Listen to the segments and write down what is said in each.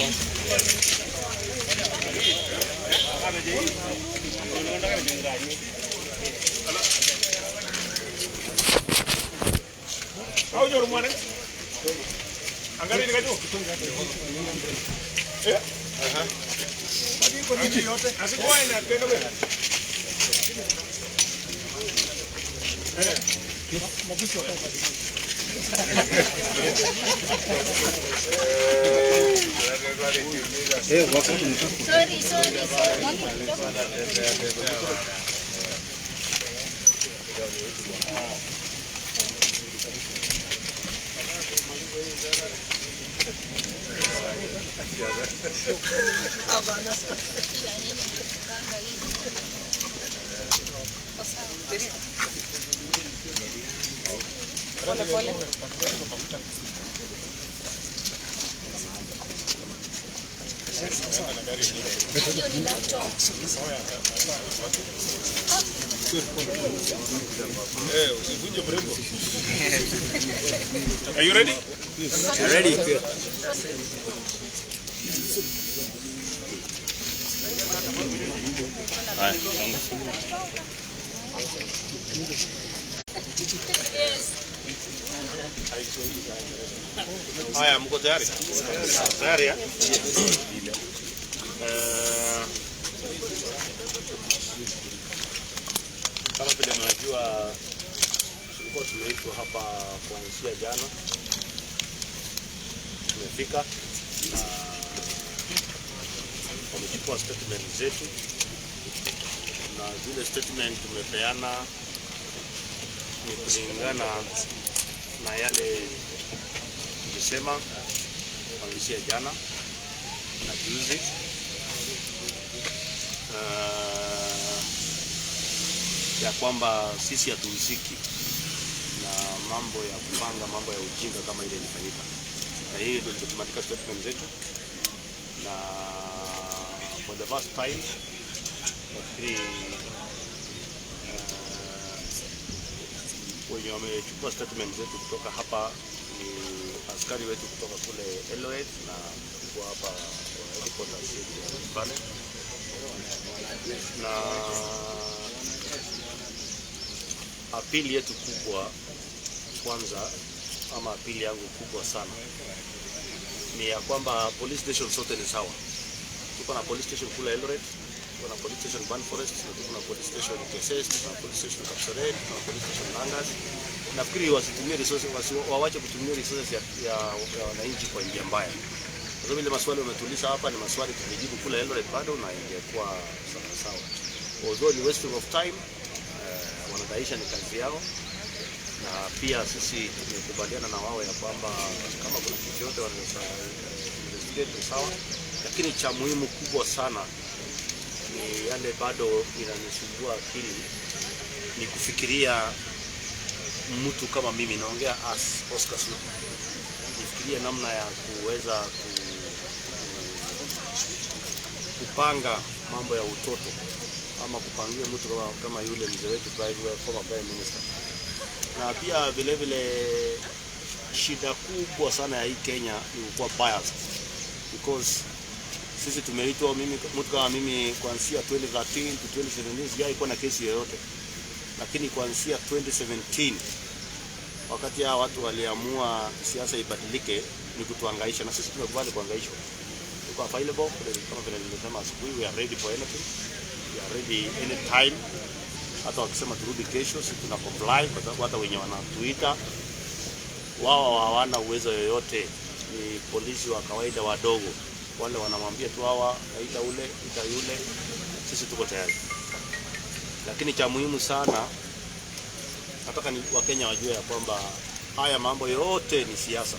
How your money? Angalia ni kajo. Eh? Aha. Hadi iko nini yote? Asikuwa ina tena wewe. Mabushi wa kazi. Are you ready? Ready. Haya, mko tayari? Tayari ya? Kama vile mnajua tulikuwa tumeitwa hapa kuanzia jana. Tumefika wamechukua statement zetu na zile statement tumepeana ni kulingana na yale tulisema kuanzia jana na juzi. Ya kwamba sisi hatuhusiki na mambo ya kupanga mambo ya ujinga kama ile ilifanyika, na hii ndio tumeandika statement zetu. Na for the first time nafikiri wenye wamechukua statement zetu kutoka hapa ni askari wetu kutoka kule Eldoret na kwa hapa headquarters pale. Na apili yetu kubwa kwanza, ama apili yangu kubwa sana, ni ya kwamba police station zote ni sawa. Tuko na police station kule Eldoret, tuko na police station Ban Forest, tuko na police station Keses, tuko na police station Kapseret, tuko na police station Langas. Nafikiri wasitumie resources, waache kutumia resources ya wananchi kwa njia mbaya. Kwa sababu ile maswali wametuliza hapa ni maswali tumejibu kule Eldoret bado na ingekuwa sawa. Although ni wasting of time, wanadaisha ni kazi yao, na pia sisi tumekubaliana na wao ya kwamba kama kuna kitu yote wanaweza investigate sawa, lakini cha muhimu kubwa sana ni yale bado inanisumbua akili, ni kufikiria mtu kama mimi, naongea as Oscar Sudi, nifikiria namna ya kuweza kupanga mambo ya utoto ama kupangia mtu kama yule mzee wetu former prime minister. Na pia vile vile shida kubwa sana ya hii Kenya ni kuwa biased, because sisi tumeitwa, mtu kama mimi kuanzia 2013 to 2017 sijaikuwa na kesi yoyote, lakini kuanzia 2017 wakati ya watu waliamua siasa ibadilike ni kutuhangaisha, na sisi tumekubali kuhangaishwa. Tuko available kama vile nilisema asubuhi, we are ready for anything, we are ready anytime. Hata wakisema turudi kesho sisi tuna comply, kwa sababu hata wenye wanatuita wao hawana uwezo yoyote, ni polisi wa kawaida wadogo, wale wanamwambia tu hawa ita ule ita yule, sisi tuko tayari. Lakini cha muhimu sana nataka ni Wakenya wajue ya kwamba haya mambo yote ni siasa.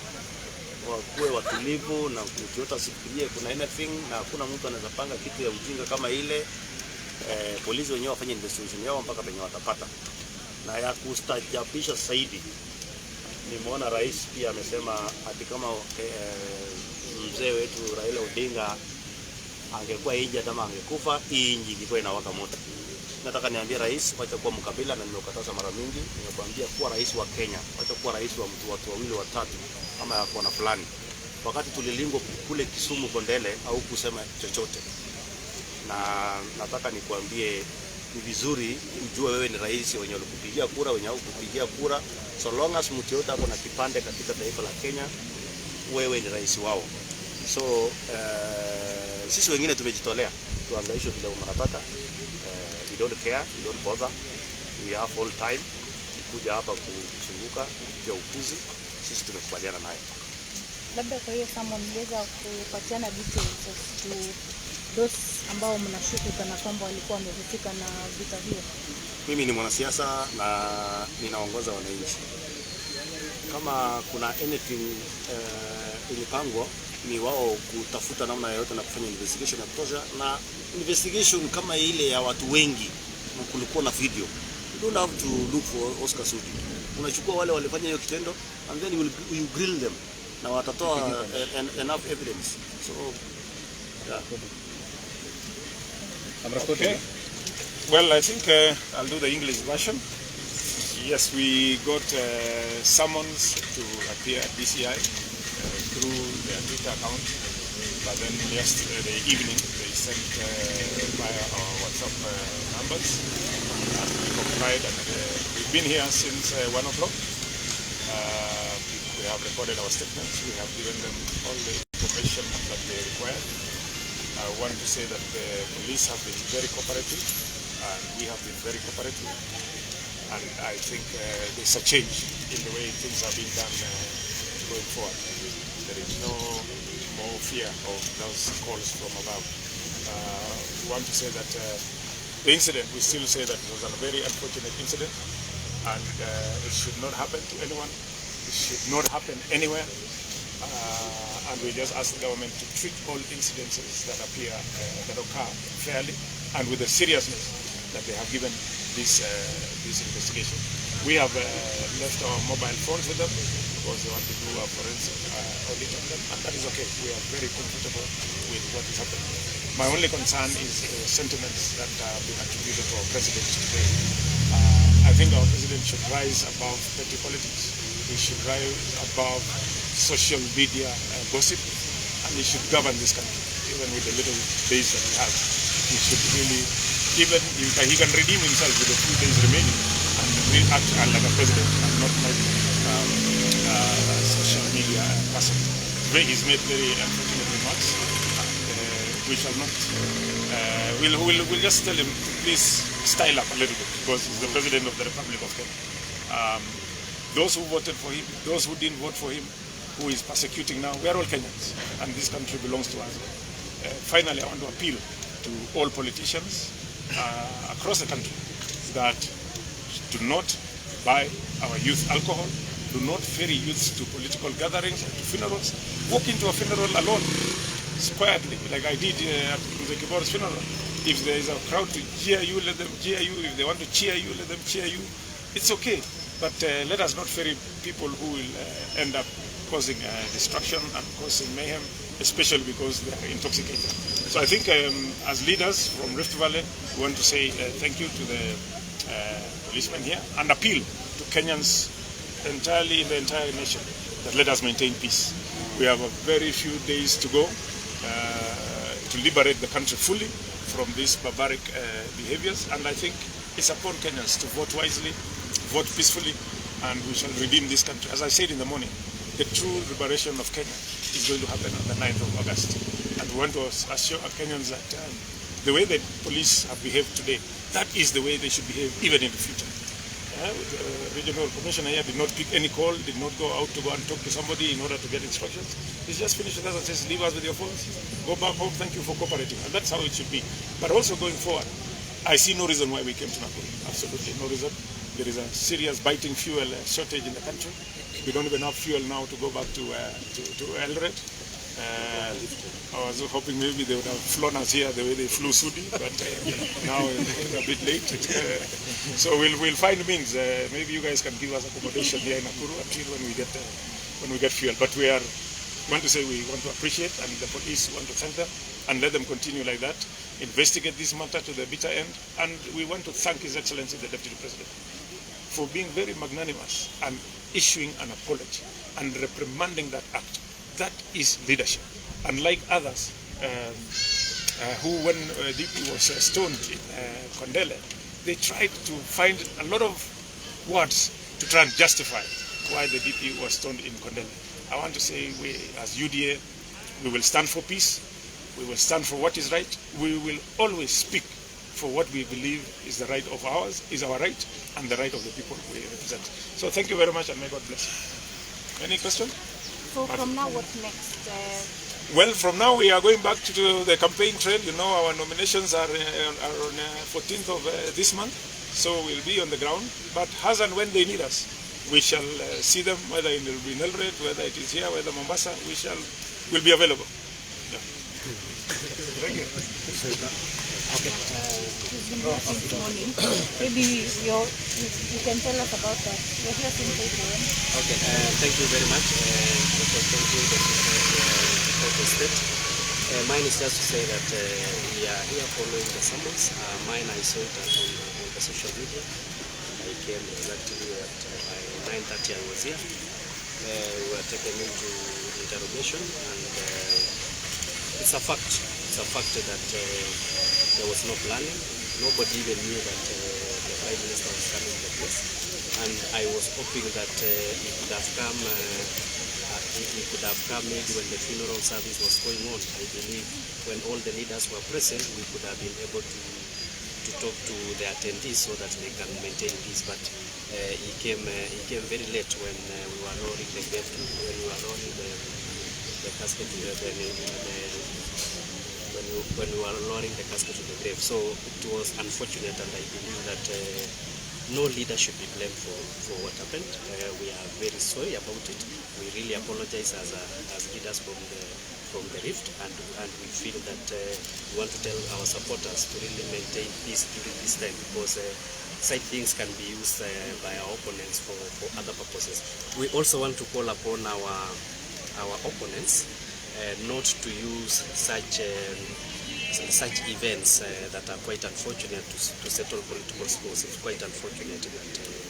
Wakuwe watulivu na mtu asifikirie kuna anything, na hakuna mtu anaweza panga kitu ya ujinga kama ile. Polisi wenyewe wafanye investigation yao mpaka penye watapata. Na ya kustajabisha zaidi, nimeona rais pia amesema ati kama mzee wetu Raila Odinga angekuwa nje kama angekufa, hii nchi ingekuwa inawaka moto. Nataka niambie rais, wacha kuwa Mkabila, na nimekataza mara mingi, nimekwambia kuwa rais wa Kenya, wacha kuwa rais wa watu wawili watatu ama ya kuona fulani. wakati tulilingwa kule Kisumu Bondele au kusema chochote. Na nataka nikuambie ni vizuri ujue wewe ni rais, wenye walikupigia kura, wenye hawakupigia kura, so long as mtu yote hapo na kipande katika taifa la Kenya, wewe ni rais wao. So sisi wengine tumejitolea tuangaisho vile mnataka. We don't care, we don't bother. We have all time kuja hapa kuzunguka kupiga ukuzi, sisi tumekubaliana naye. Labda kwa hiyo kama mngeweza kupatiana details to those ambao mnashuku kana kwamba walikuwa wamehusika na vita hiyo. Mimi ni mwanasiasa na ninaongoza wananchi. Kama kuna anything ilipangwa ni wao kutafuta namna yoyote na kufanya investigation ya kutosha, na investigation kama ile ya watu wengi na kulikuwa na video. You don't have to look for Oscar Sudi. Unachukua wale walifanya hiyo kitendo and then you grill them na watatoa enough evidence. So yeah. Okay. Well, I think I'll do the English version. Yes, we got summons to appear at DCI through their Twitter account, but then yesterday evening they sent via our WhatsApp numbers, and we complied, and we've been here since 1 o'clock. We have recorded our statements, we have given them all the information that they required. I want to say that the police have been very cooperative, and we have been very cooperative, and I think there's a change in the way things are being done going forward. There is no more fear of those calls from above. We want to say that the incident, we still say that it was a very unfortunate incident, and it should not happen to anyone. It should not happen anywhere. And we just ask the government to treat all incidences that appear, that occur fairly and with the seriousness that they have given this investigation. We have left our mobile phones with them because they want to do a forensic audit on them, and that is okay. We are very comfortable with what is happening. My only concern is the sentiments that have been attributed to our president today. I think our president should rise above petty politics. He should rise above social media gossip, and he should govern this country, even with the little days that he has. He should really, even he can redeem himself with the few days remaining and really act like a president and not like a social media person. He's made very unfortunate remarks, and we shall not. We'll just tell him to please style up a little bit, because he's the president of the Republic of Kenya. Those who voted for him, those who didn't vote for him, who is persecuting now, we are all Kenyans, and this country belongs to us. Finally, I want to appeal to all politicians across the country that do not buy our youth alcohol, do not ferry youths to political gatherings and to funerals. Walk into a funeral alone, quietly, like I did at Ingepiga's funeral. If there is a crowd to cheer you, let them cheer you. If they want to cheer you, let them cheer you. It's okay, but let us not ferry people who will end up causing destruction and causing mayhem, especially because they are intoxicated. So I think as leaders from Rift Valley, we want to say thank you to the policemen here and appeal to Kenyans entirely in the entire nation that let us maintain peace. We have a very few days to go to liberate the country fully from these barbaric behaviors, and I think it's upon Kenyans to vote wisely, vote peacefully, and we shall redeem this country. As I said in the morning, the true liberation of Kenya is going to happen on the 9th of August. And we want to assure our Kenyans that the way the police have behaved today, that is the way they should behave even in the future. The regional commissioner here did not pick any call, did not go out to go and talk to somebody in order to get instructions. He's just finished with us and says, leave us with your phones, go back home, thank you for cooperating. And that's how it should be. But also going forward, I see no reason why we came to Nakuru. Absolutely no reason. There is a serious biting fuel shortage in the country. We don't even have fuel now to go back to Eldoret. I was hoping maybe they would have flown us here the way they flew Sudi, but now it's a bit late. So we'll find means. Maybe you guys can give us accommodation here in Nakuru until when we get fuel. But we want to appreciate, and the police want to thank them and let them continue like that. Investigate this matter to the bitter end, and we want to thank His Excellency the Deputy President for being very magnanimous and issuing an apology and reprimanding that act. That is leadership. Unlike others who, when DP was stoned in Kondele, they tried to find a lot of words to try and justify why the DP was stoned in Kondele. I want to say, we as UDA, we will stand for peace. We will stand for what is right. We will always speak for what we believe is the right of ours, is our right, and the right of the people we represent. So thank you very much, and may God bless you. Any question? So from now, what next? Well, from now we are going back to the campaign trail. You know, our nominations are on 14th of this month, so we'll be on the ground. But as and when they need us, we shall see them, whether it will be in Eldoret, whether it is here, whether Mombasa, will be available. Yeah. Thank you. It's been here since morning. Maybe you can tell us about that. We're here since 8 a.m. Okay, thank you very much. Thank you for state. Mine is just to say that we are here following the summons. Mine, I saw it on the social media. I came exactly at 9:30. I was here. We were taken into interrogation, and it's a fact. It's a fact that there was no planning. Nobody even knew that the Prime Minister was coming to the place. And I was hoping that it could have come. It could have come maybe when the funeral service was going on. I believe when all the leaders were present, we could have been able to talk to the attendees so that they can maintain peace. But he came very late when we were lowering the grave, when we were lowering the casket when we were lowering the casket to the grave. So it was unfortunate, and I believe that no leader should be blamed for what happened. We are very sorry about it. We really apologize as leaders from the rift, and we feel that we want to tell our supporters to really maintain peace during this time, because such things can be used by our opponents for other purposes. We also want to call upon our opponents not to use such events that are quite unfortunate to settle political scores. It's quite unfortunate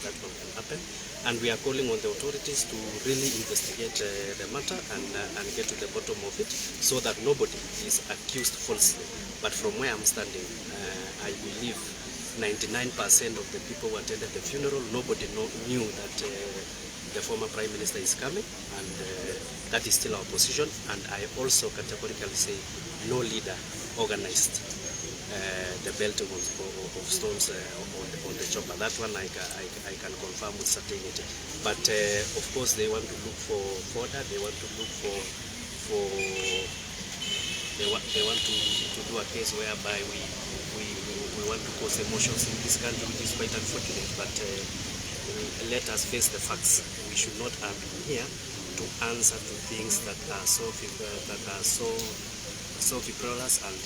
that one can happen, and we are calling on the authorities to really investigate the matter and get to the bottom of it, so that nobody is accused falsely. But from where I'm standing, I believe 99% of the people who attended the funeral, nobody knew that the former Prime Minister is coming, and that is still our position. And I also categorically say no leader organized the belting of stones on the chopper. That one I can confirm with certainty. But of course they want to look for fodder. They want to look they want to do a case whereby we want to cause emotions in this country, which is quite unfortunate. But let us face the facts. We should not have been here to answer to things that are so frivolous and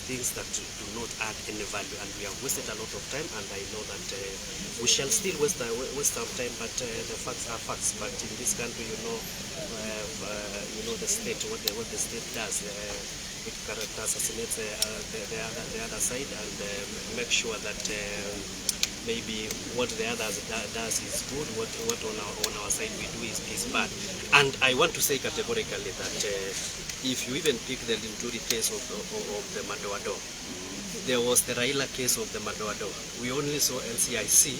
things that do not add any value. And we have wasted a lot of time, and I know that we shall still waste our time. But the facts are facts. But in this country, you know the state, what the state does. It assassinates the other side, and make sure that maybe what the others does is good, what on our side we do is bad. And I want to say categorically that if you even pick the Linturi case of the Madoado, there was the Raila case of the Madoado. We only saw LCIC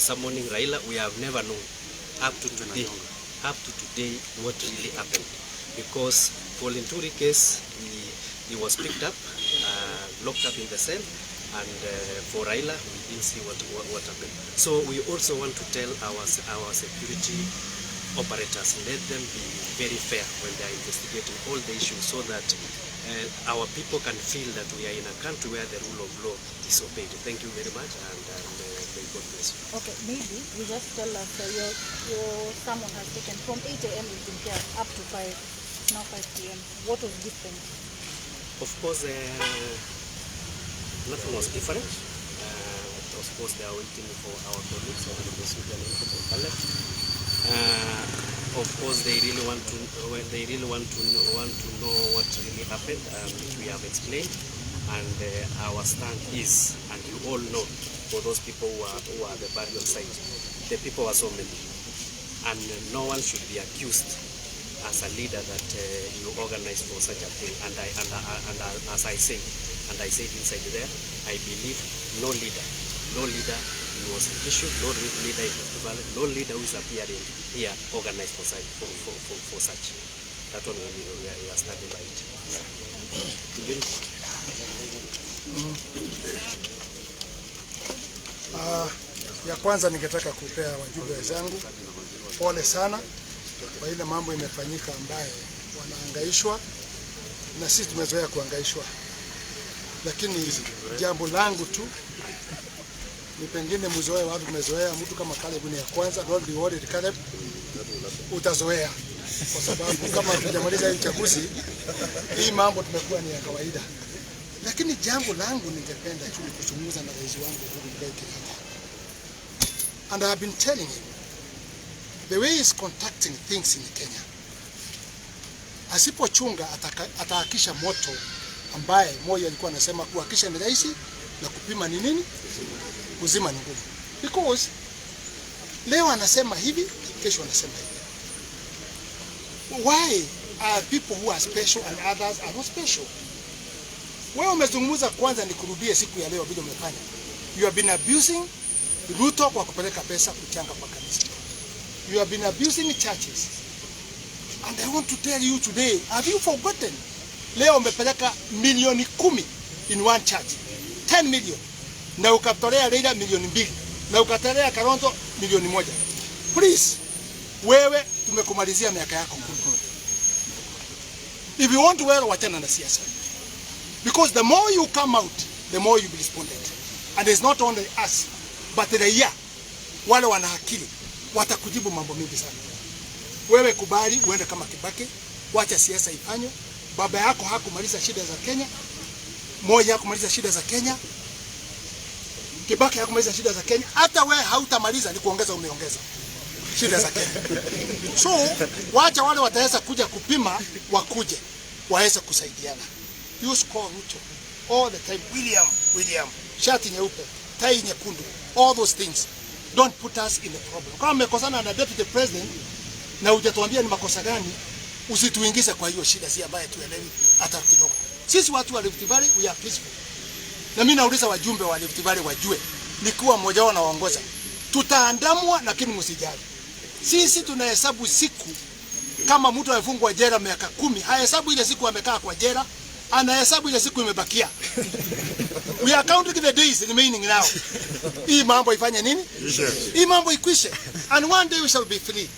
summoning Raila. We have never known up to today what really happened, because for Linturi case he was picked up, locked up in the cell, and for Raila we didn't see what happened. So we also want to tell our security operators, let them be very fair when they are investigating all the issues, so that our people can feel that we are in a country where the rule of law is obeyed. Thank you very much, and may God bless you. Okay, maybe you just tell us your someone has taken from 8 a.m. you've been here up to 5, now 5 p.m. What was different? Of course, nothing was different. Of course, they are waiting for our colleagues on the Sudi and Mkabila. Of course, they really want to know what really happened, which we have explained. And our stand is, and you all know, for those people who are the burial site, the people are so many, and no one should be accused as a leader that you organize for such a thing. And as I said inside there, I believe no leader was issued, no leader in the valley, no leader who is appearing here organized for such. That one we are standing by it. Ya kwanza ningetaka kupea wajumbe wenzangu pole sana kwa ile mambo imefanyika ambaye wanahangaishwa na sisi tumezoea kuhangaishwa, lakini jambo langu tu ni pengine mzoea watu tumezoea mtu kama Caleb ni ya kwanza, don't be worried Caleb, utazoea kwa sababu kama tujamaliza hii uchaguzi hii mambo tumekuwa ni ya kawaida. Lakini jambo langu ningependa tu kuzungumza na rais wangu Uhuru. And I have been telling him the way he's conducting things in Kenya, asipochunga atahakisha moto ambaye moyo alikuwa anasema kuhakisha ni rahisi na kupima ni nini, kuzima ni ngumu. Because leo anasema hivi, kesho anasema hivi. Why are people who are special and others are not special? Wewe umezungumza kwanza nikurudie siku ya leo bila umefanya. You have been abusing Ruto kwa kupeleka pesa kuchanga kwa kanisa. You have been abusing churches. And I want to tell you today, have you forgotten? Leo umepeleka milioni 10 in one church. 10 million. Na ukatolea Raila milioni 2. Na ukatolea Kalonzo milioni 1. Please, wewe tumekumalizia miaka yako 10. If you want to wear wachana na siasa. Because the more you come out, the more you be responded. And it's not only us, but raia wale wana akili watakujibu mambo mengi sana. Wewe kubali uende kama Kibaki, wacha siasa ifanywe. Baba yako hakumaliza shida za Kenya, moja hakumaliza shida za Kenya, Kibaki hakumaliza shida za Kenya, hata wewe hautamaliza, ni kuongeza umeongeza shida za Kenya. So wacha wale wataweza kuja kupima wakuje waweze kusaidiana. You score Ruto all the time. William, shati nyeupe, tai nyekundu, all those things. Don't put us in the problem. Kama mmekosana na deputy president na hujatuambia ni makosa gani, usituingize kwa hiyo shida si ambaye tuelewi hata kidogo. Sisi watu wa Rift Valley we are peaceful. Na mimi nauliza wajumbe wa Rift Valley wajue, nikiwa mmoja wao nawaongoza, tutaandamwa lakini msijali. Sisi tunahesabu siku kama mtu amefungwa jela miaka 10, hahesabu ile siku amekaa kwa jela, anahesabu ile siku imebakia. We are counting the days remaining now. Hii mambo ifanye nini? Hii mambo ikwishe. And one day we shall be free.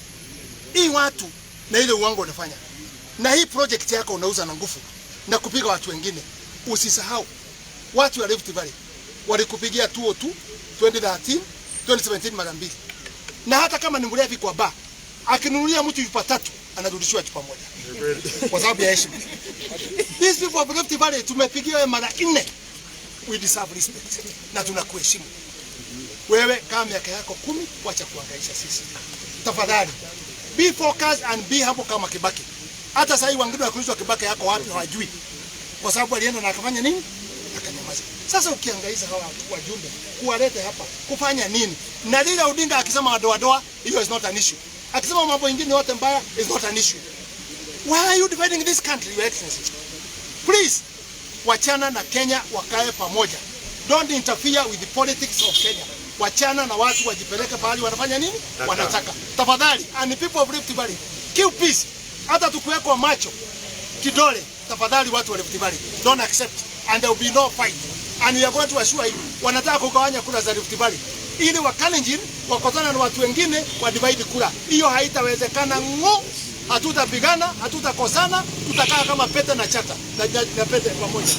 Hii watu na ile uongo unafanya. Na hii project yako unauza na nguvu na kupiga watu wengine. Usisahau watu wa Rift Valley walikupigia 202, 2013, 2017 mara 2. Na hata kama ni mlevi kwa bar, akinunulia mtu chupa 3, anarudishiwa chupa 1. Kwa sababu ya heshima. These people of Rift Valley tumepigia mara 4. We deserve respect. Na tunakuheshimu. Wewe kama miaka yako 10, wacha kuhangaisha sisi. Tafadhali. Be focused and be humble kama Kibaki. Hata sasa hivi wengine wakuulizwa Kibaki yako wapi hawajui. Kwa sababu alienda na akafanya nini? Akanyamaza. Sasa ukihangaisha hawa wajumbe, kuwalete hapa, kufanya nini? Na Raila Odinga akisema wadoa, hiyo is not an issue. Akisema mambo mengine yote mbaya is not an issue. Why are you dividing this country, your excellency? Please, wachana na Kenya wakae pamoja. Don't interfere with the politics of Kenya. Wachana na watu wajipeleke pahali wanafanya nini? Wanataka. Tafadhali, and the people of Rift Valley, keep peace. Hata tukuwekwa macho kidole, tafadhali watu wa Rift Valley, don't accept and there will be no fight. And we are going to assure you, wanataka kugawanya kura za Rift Valley ili Wakalenjin wakotana na watu wengine wa divide kura. Hiyo haitawezekana ngo. Hatutapigana, hatutakosana, tutakaa kama pete na chata na pete pamoja.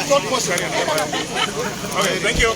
Not possible. Okay, thank you.